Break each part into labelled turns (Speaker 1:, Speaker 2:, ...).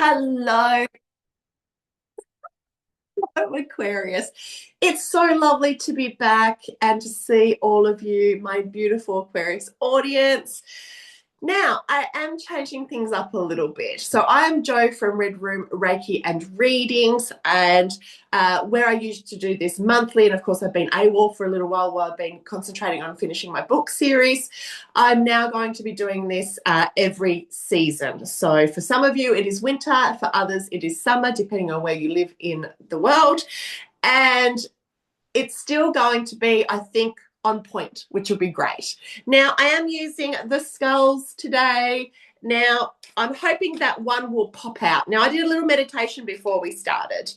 Speaker 1: Hello, Aquarius. It's so lovely to be back and to see all of you, my beautiful Aquarius audience. Now, I am changing things up a little bit. So, I am Jo from Red Room Reiki and Readings, and where I used to do this monthly. And of course, I've been AWOL for a little while I've been concentrating on finishing my book series. I'm now going to be doing this every season. So, for some of you, it is winter, for others, it is summer, depending on where you live in the world. And it's still going to be, I think, on point, which will be great. Now, I am using the skulls today. Now, I'm hoping that one will pop out. Now, I did a little meditation before we started.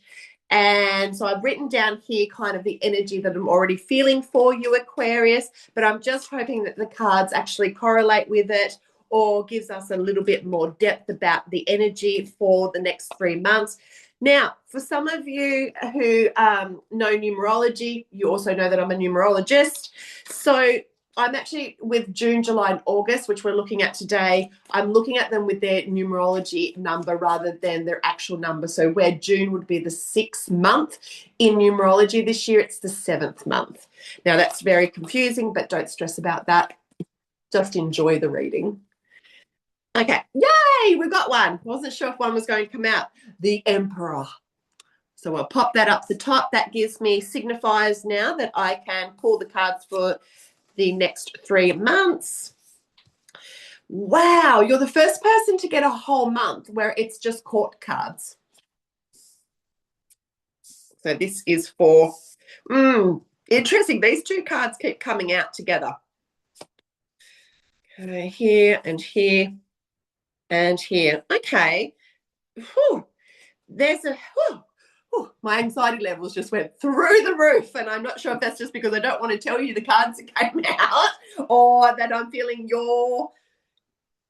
Speaker 1: And so I've written down here kind of the energy that I'm already feeling for you, Aquarius, but I'm just hoping that the cards actually correlate with it or gives us a little bit more depth about the energy for the next 3 months. Now, for some of you who know numerology, you also know that I'm a numerologist. So I'm actually with June, July, and August, which we're looking at today. I'm looking at them with their numerology number rather than their actual number. So where June would be the 6th month in numerology this year, it's the 7th month. Now, that's very confusing, but don't stress about that. Just enjoy the reading. Okay, yay, we got one. Wasn't sure if one was going to come out. The Emperor. So I'll pop that up the top. That gives me signifiers now that I can pull the cards for the next 3 months. Wow, you're the first person to get a whole month where it's just court cards. So this is for, interesting. These two cards keep coming out together. Okay, here and here and here. Okay. Whew. There's a, my anxiety levels just went through the roof. And I'm not sure if that's just because I don't want to tell you the cards that came out or that I'm feeling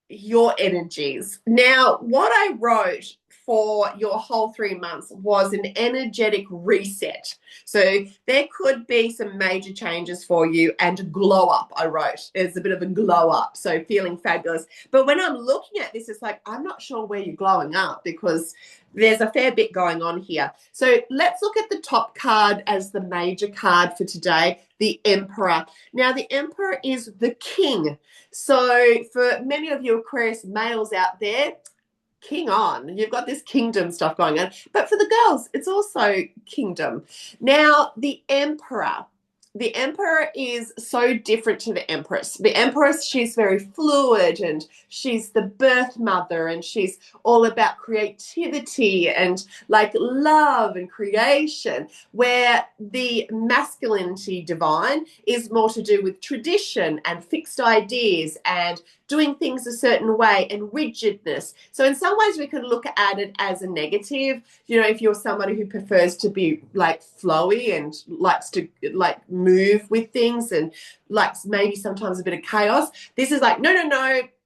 Speaker 1: your energies. Now, what I wrote for your whole 3 months was an energetic reset. So there could be some major changes for you and glow up, I wrote. It's a bit of a glow up, so feeling fabulous. But when I'm looking at this, it's like, I'm not sure where you're glowing up because there's a fair bit going on here. So let's look at the top card as the major card for today, the Emperor. Now, the Emperor is the king. So for many of you Aquarius males out there, king on. You've got this kingdom stuff going on. But for the girls, it's also kingdom. Now, the Emperor. The Emperor is so different to the Empress. The Empress, she's very fluid and she's the birth mother and she's all about creativity and like love and creation, where the masculinity divine is more to do with tradition and fixed ideas and doing things a certain way and rigidness. So in some ways we can look at it as a negative. You know, if you're somebody who prefers to be like flowy and likes to like move with things and likes maybe sometimes a bit of chaos, this is like, no.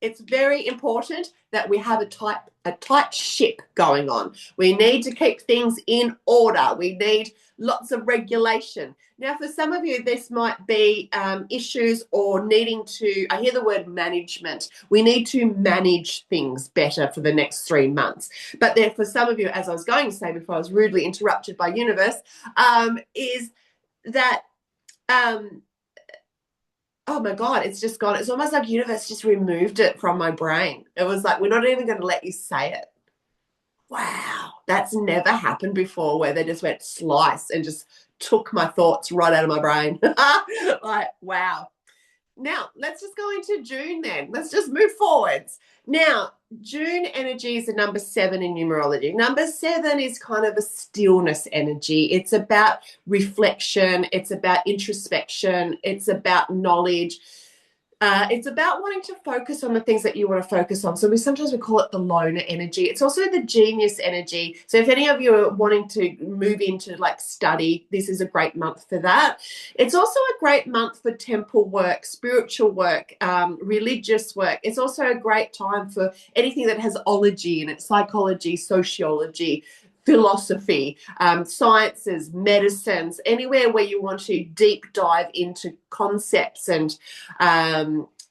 Speaker 1: It's very important that we have a tight ship going on. We need to keep things in order. We need lots of regulation. Now, for some of you, this might be issues or needing to, I hear the word management. We need to manage things better for the next 3 months. But then for some of you, as I was going to say before I was rudely interrupted by universe, is that, oh my God, it's just gone. It's almost like universe just removed it from my brain. It was like, we're not even going to let you say it. Wow, that's never happened before where they just went slice and just took my thoughts right out of my brain. Like, wow. Now, let's just go into June then. Let's just move forwards. Now, June energy is the number 7 in numerology. Number 7 is kind of a stillness energy. It's about reflection. It's about introspection. It's about knowledge. It's about wanting to focus on the things that you want to focus on. So sometimes we call it the loner energy. It's also the genius energy. So if any of you are wanting to move into like study, this is a great month for that. It's also a great month for temple work, spiritual work, religious work. It's also a great time for anything that has ology in it, psychology, sociology, philosophy, sciences, medicines, anywhere where you want to deep dive into concepts and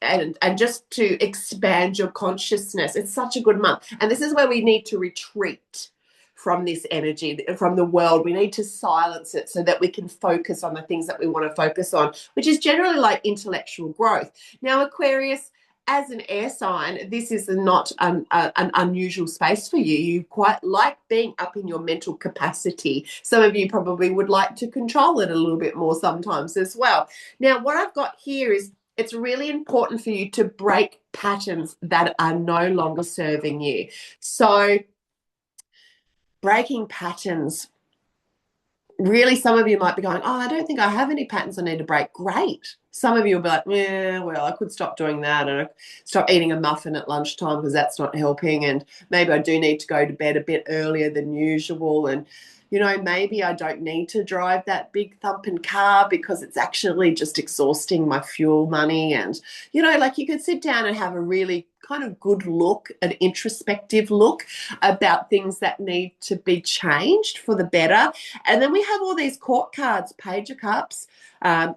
Speaker 1: and just to expand your consciousness. It's such a good month. And this is where we need to retreat from this energy, from the world. We need to silence it so that we can focus on the things that we want to focus on, which is generally like intellectual growth. Now, Aquarius, as an air sign, this is not an unusual space for you. You quite like being up in your mental capacity. Some of you probably would like to control it a little bit more sometimes as well. Now, what I've got here is it's really important for you to break patterns that are no longer serving you. So, breaking patterns. Really, some of you might be going, oh, I don't think I have any patterns I need to break. Great. Some of you will be like, yeah, well, I could stop doing that and stop eating a muffin at lunchtime because that's not helping. And maybe I do need to go to bed a bit earlier than usual. And, you know, maybe I don't need to drive that big thumping car because it's actually just exhausting my fuel money. And, you know, like you could sit down and have a really kind of good look, an introspective look about things that need to be changed for the better. And then we have all these court cards, Page of Cups,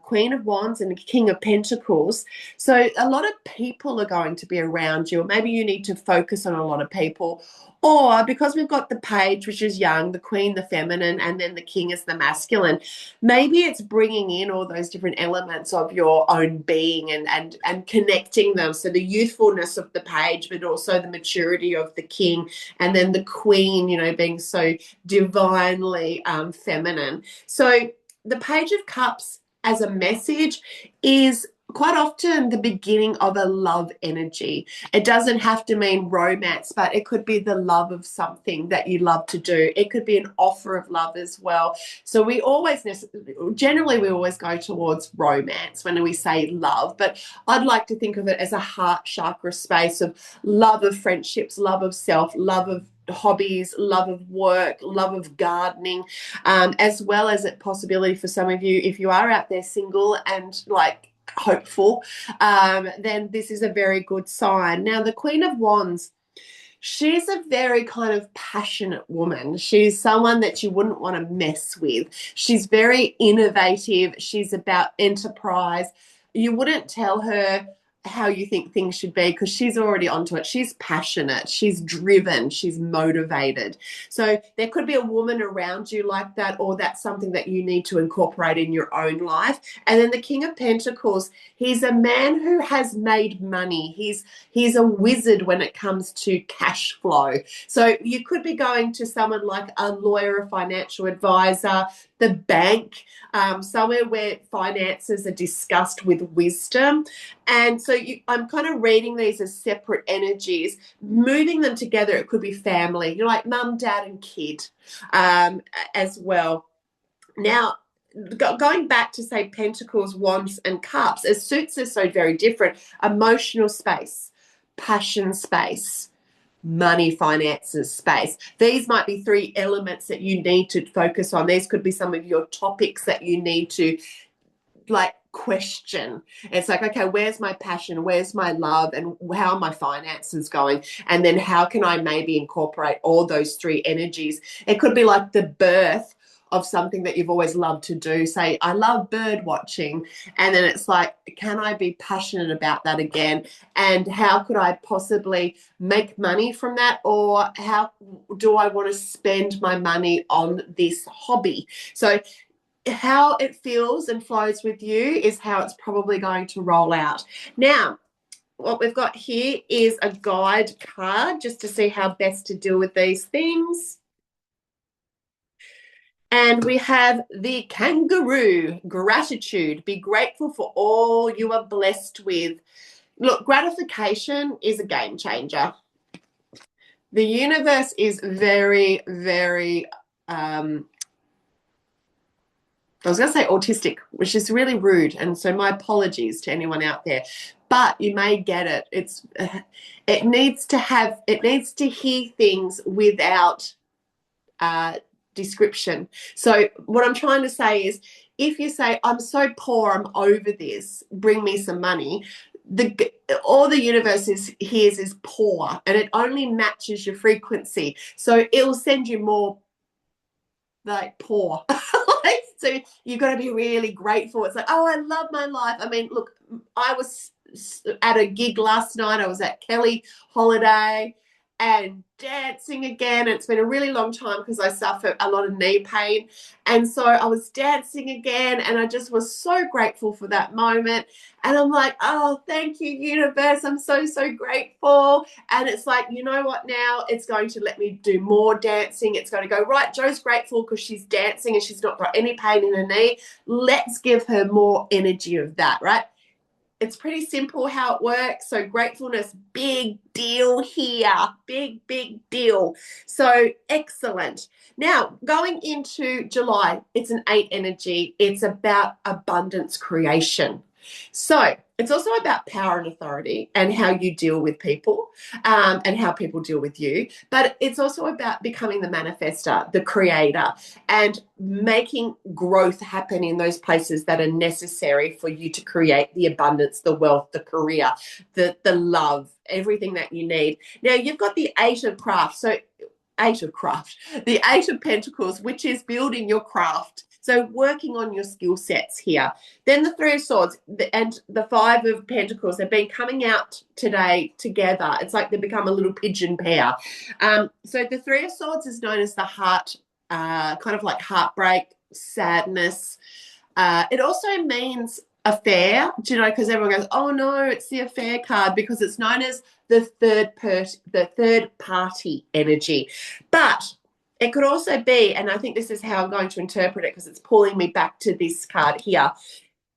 Speaker 1: Queen of Wands and King of Pentacles. So a lot of people are going to be around you, or maybe you need to focus on a lot of people. Or because we've got the Page, which is young, the Queen, the feminine, and then the King is the masculine, maybe it's bringing in all those different elements of your own being and connecting them. So the youthfulness of the Page, but also the maturity of the King, and then the Queen, you know, being so divinely feminine. So the Page of Cups as a message is quite often the beginning of a love energy. It doesn't have to mean romance, but it could be the love of something that you love to do. It could be an offer of love as well. So we always go towards romance when we say love, but I'd like to think of it as a heart chakra space of love of friendships, love of self, love of hobbies, love of work, love of gardening, as well as a possibility for some of you, if you are out there single and like hopeful, then this is a very good sign. Now, the Queen of Wands, she's a very kind of passionate woman. She's someone that you wouldn't want to mess with. She's very innovative. She's about enterprise. You wouldn't tell her how you think things should be because she's already onto it. She's passionate, she's driven, she's motivated. So there could be a woman around you like that, or that's something that you need to incorporate in your own life. And then the King of Pentacles, he's a man who has made money. He's a wizard when it comes to cash flow. So you could be going to someone like a lawyer, a financial advisor, the bank, somewhere where finances are discussed with wisdom. And so I'm kind of reading these as separate energies, moving them together. It could be family, you know, like mum, dad, and kid as well. Now, going back to, say, Pentacles, Wands, and Cups, as suits are so very different. Emotional space, passion space, money, finances space. These might be three elements that you need to focus on. These could be some of your topics that you need to like question. It's like, okay, where's my passion, where's my love, and how are my finances going, and then how can I maybe incorporate all those three energies. It could be like the birth of something that you've always loved to do. Say, I love bird watching, and then it's like, can I be passionate about that again, and how could I possibly make money from that, or how do I want to spend my money on this hobby? So how it feels and flows with you is how it's probably going to roll out. Now, what we've got here is a guide card just to see how best to deal with these things. And we have the kangaroo, gratitude. Be grateful for all you are blessed with. Look, gratification is a game changer. The universe is very, very I was going to say autistic, which is really rude, and so my apologies to anyone out there, but you may get it. It needs to hear things without description. So what I'm trying to say is, if you say, I'm so poor, I'm over this, bring me some money, all the universe hears is poor, and it only matches your frequency. So it'll send you more like poor. Like, so you've got to be really grateful. It's like, oh, I love my life. I mean, look, I was at a gig last night. I was at Kelly Holiday and dancing again. It's been a really long time because I suffer a lot of knee pain. And so I was dancing again, and I just was so grateful for that moment. And I'm like, oh, thank you, universe. I'm so, so grateful. And it's like, you know what now? It's going to let me do more dancing. It's going to go, right, Joe's grateful because she's dancing and she's not got any pain in her knee. Let's give her more energy of that, right? It's pretty simple how it works. So gratefulness, big deal here. Big, big deal. So excellent. Now, going into July, it's an 8 energy. It's about abundance creation. So it's also about power and authority and how you deal with people, and how people deal with you. But it's also about becoming the manifester, the creator, and making growth happen in those places that are necessary for you to create the abundance, the wealth, the career, the love, everything that you need. Now, you've got the 8 of craft. So the 8 of pentacles, which is building your craft. So working on your skill sets here. Then the 3 of swords and the 5 of pentacles have been coming out today together. It's like they become a little pigeon pair. So the 3 of swords is known as the heart, kind of like heartbreak, sadness. It also means affair, do you know, because everyone goes, oh no, it's the affair card, because it's known as the third party energy. But it could also be, and I think this is how I'm going to interpret it because it's pulling me back to this card here.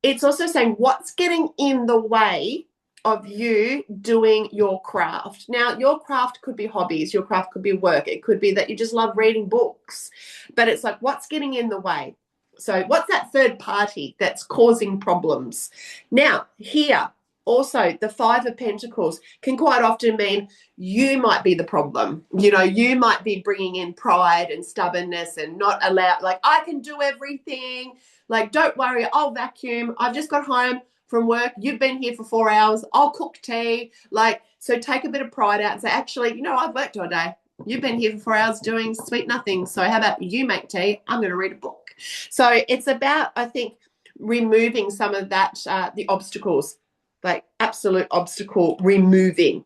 Speaker 1: It's also saying what's getting in the way of you doing your craft. Now, your craft could be hobbies, your craft could be work, it could be that you just love reading books, but it's like what's getting in the way? So what's that third party that's causing problems? Now, here, also the 5 of pentacles can quite often mean you might be the problem. You know, you might be bringing in pride and stubbornness and not allow, like, I can do everything. Like, don't worry, I'll vacuum. I've just got home from work. You've been here for 4 hours. I'll cook tea. Like, so take a bit of pride out and say, actually, you know, I've worked all day. You've been here for 4 hours doing sweet nothing. So how about you make tea? I'm going to read a book. So it's about, I think, removing some of that, the obstacles, like absolute obstacle removing.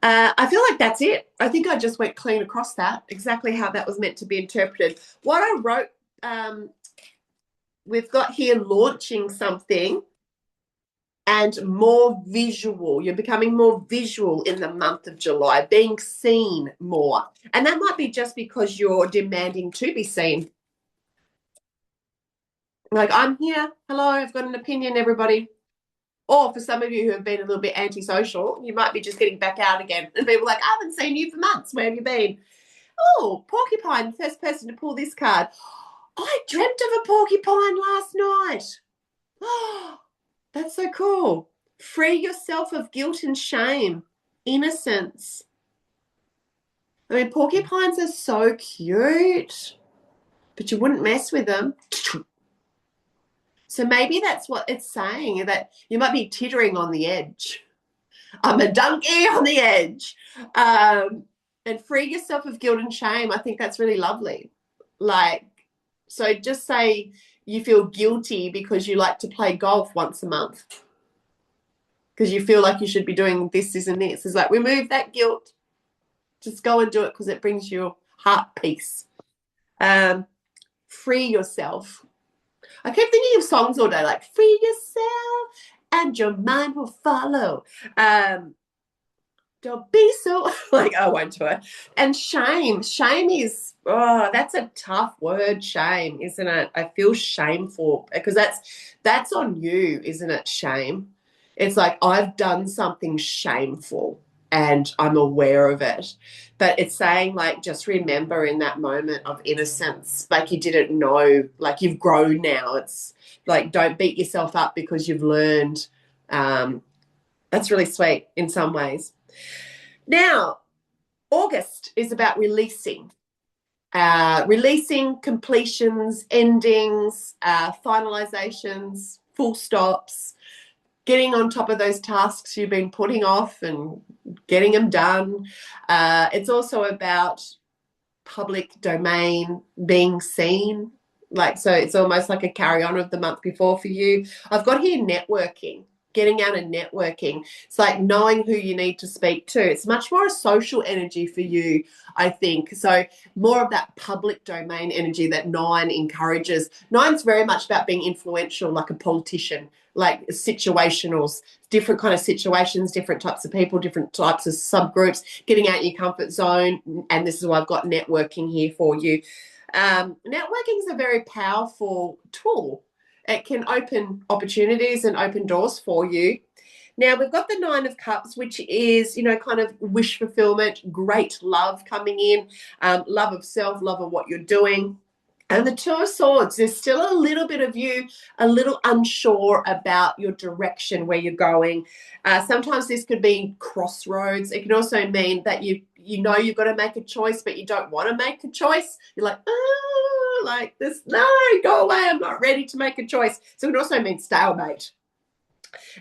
Speaker 1: I feel like that's it. I think I just went clean across that, exactly how that was meant to be interpreted. What I wrote, we've got here launching something and more visual. You're becoming more visual in the month of July, being seen more. And that might be just because you're demanding to be seen. Like, I'm here. Hello, I've got an opinion, everybody. Or for some of you who have been a little bit antisocial, you might be just getting back out again. And people are like, I haven't seen you for months. Where have you been? Oh, porcupine, first person to pull this card. I dreamt of a porcupine last night. Oh, that's so cool. Free yourself of guilt and shame, innocence. I mean, porcupines are so cute, but you wouldn't mess with them. So maybe that's what it's saying, that you might be teetering on the edge. I'm a donkey on the edge. And free yourself of guilt and shame. I think that's really lovely. Like, so just say you feel guilty because you like to play golf once a month, because you feel like you should be doing this, and this. It's like, remove that guilt. Just go and do it because it brings you heart peace. Free yourself. I keep thinking of songs all day, like free yourself and your mind will follow. Don't be so like, I won't do it. And shame is, oh, that's a tough word, shame, isn't it? I feel shameful because that's on you, isn't it? Shame. It's like, I've done something shameful and I'm aware of it. But it's saying, like, just remember in that moment of innocence, like you didn't know, like you've grown now. It's like, don't beat yourself up because you've learned. That's really sweet in some ways. Now, August is about releasing. Releasing, completions, endings, finalizations, full stops, getting on top of those tasks you've been putting off and getting them done. It's also about public domain, being seen. Like, so it's almost like a carry on of the month before for you. I've got here networking, getting out and networking. It's like knowing who you need to speak to. It's much more a social energy for you, I think. So more of that public domain energy that nine encourages. Nine's very much about being influential, like a politician, like situationals, different kind of situations, different types of people, different types of subgroups, getting out your comfort zone. And this is why I've got networking here for you. Networking is a very powerful tool. It can open opportunities and open doors for you. Now, we've got the Nine of Cups, which is, you know, kind of wish fulfillment, great love coming in, love of self, love of what you're doing. And the Two of Swords, there's still a little bit of you, a little unsure about your direction, where you're going. Sometimes this could be crossroads. It can also mean that you know you've got to make a choice, but you don't want to make a choice. You're like, oh, like this, no, go away. I'm not ready to make a choice. So it also means stalemate.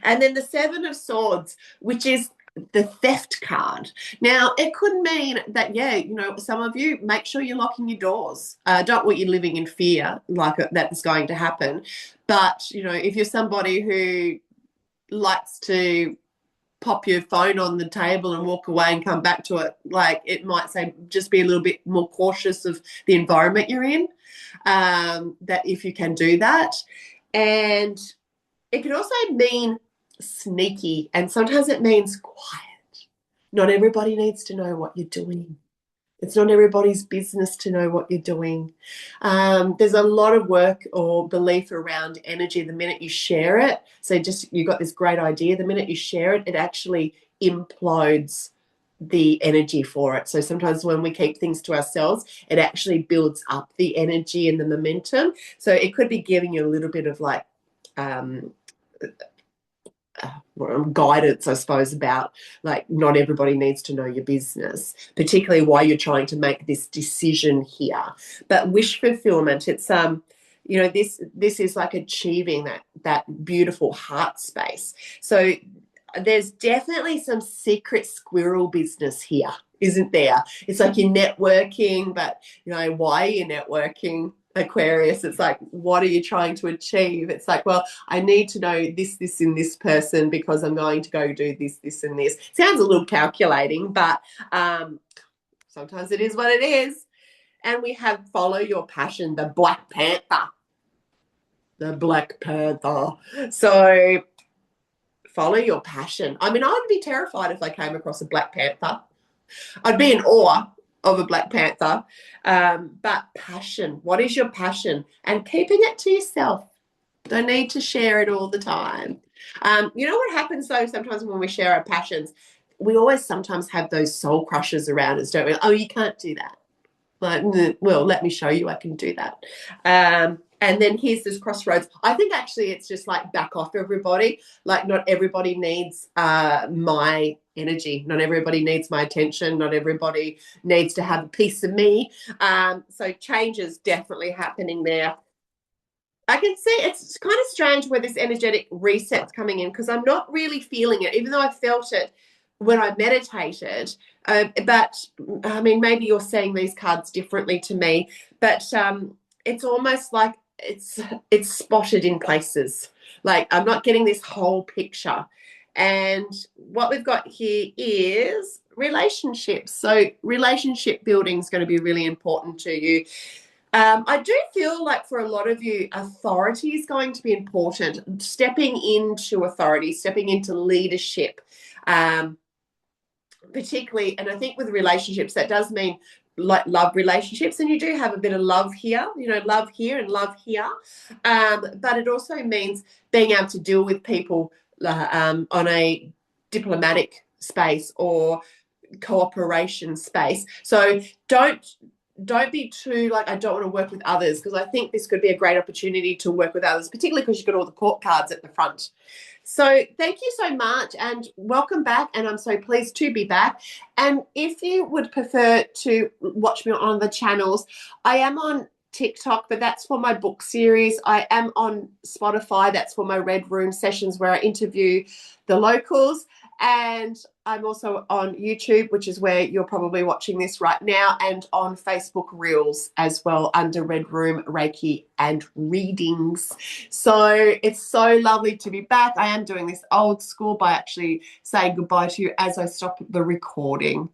Speaker 1: And then the Seven of Swords, which is the theft card. Now, it could mean that, yeah, you know, some of you, make sure you're locking your doors. Don't want you living in fear like that's going to happen. But, you know, if you're somebody who likes to pop your phone on the table and walk away and come back to it, like, it might say just be a little bit more cautious of the environment you're in, that if you can do that. And it can also mean sneaky, and sometimes it means quiet. Not everybody needs to know what you're doing. It's not everybody's business to know what you're doing. There's a lot of work or belief around energy the minute you share it. So just, you've got this great idea. The minute you share it, it actually implodes the energy for it. So sometimes when we keep things to ourselves, it actually builds up the energy and the momentum. So it could be giving you a little bit of like guidance, I suppose, about like not everybody needs to know your business, particularly why you're trying to make this decision here. But wish fulfillment, it's you know, this is like achieving that beautiful heart space. So there's definitely some secret squirrel business here, isn't there? It's like you're networking, but you know, why are you networking, Aquarius? It's like, what are you trying to achieve? It's like, well, I need to know this, and this person because I'm going to go do this, and this. Sounds a little calculating, but sometimes it is what it is. And we have follow your passion, the Black Panther. The Black Panther. So follow your passion. I mean, I would be terrified if I came across a Black Panther. I'd be in awe of a Black Panther. But passion, what is your passion? And keeping it to yourself. Don't need to share it all the time. You know what happens though sometimes when we share our passions? We always sometimes have those soul crushes around us, don't we? Oh, you can't do that. Like, well, let me show you I can do that. And then here's this crossroads. I think actually it's just like back off everybody. Like not everybody needs my energy. Not everybody needs my attention. Not everybody needs to have a piece of me. So change is definitely happening there. I can see it's kind of strange where this energetic reset's coming in because I'm not really feeling it, even though I felt it when I meditated. But I mean, maybe you're seeing these cards differently to me, but it's almost like it's spotted in places. Like I'm not getting this whole picture. And what we've got here is relationships. So relationship building is going to be really important to you. I do feel like for a lot of you, authority is going to be important. Stepping into authority, stepping into leadership, particularly, and I think with relationships, that does mean like love relationships, and you do have a bit of love here, you know, love here and love here. But it also means being able to deal with people on a diplomatic space or cooperation space. So don't be too like, I don't want to work with others, because I think this could be a great opportunity to work with others, particularly because you've got all the court cards at the front. So thank you so much and welcome back, and I'm so pleased to be back. And if you would prefer to watch me on the channels, I am on TikTok, but that's for my book series. I am on Spotify. That's for my Red Room sessions where I interview the locals. And I'm also on YouTube, which is where you're probably watching this right now, and on Facebook Reels as well under Red Room Reiki and Readings. So it's so lovely to be back. I am doing this old school by actually saying goodbye to you as I stop the recording.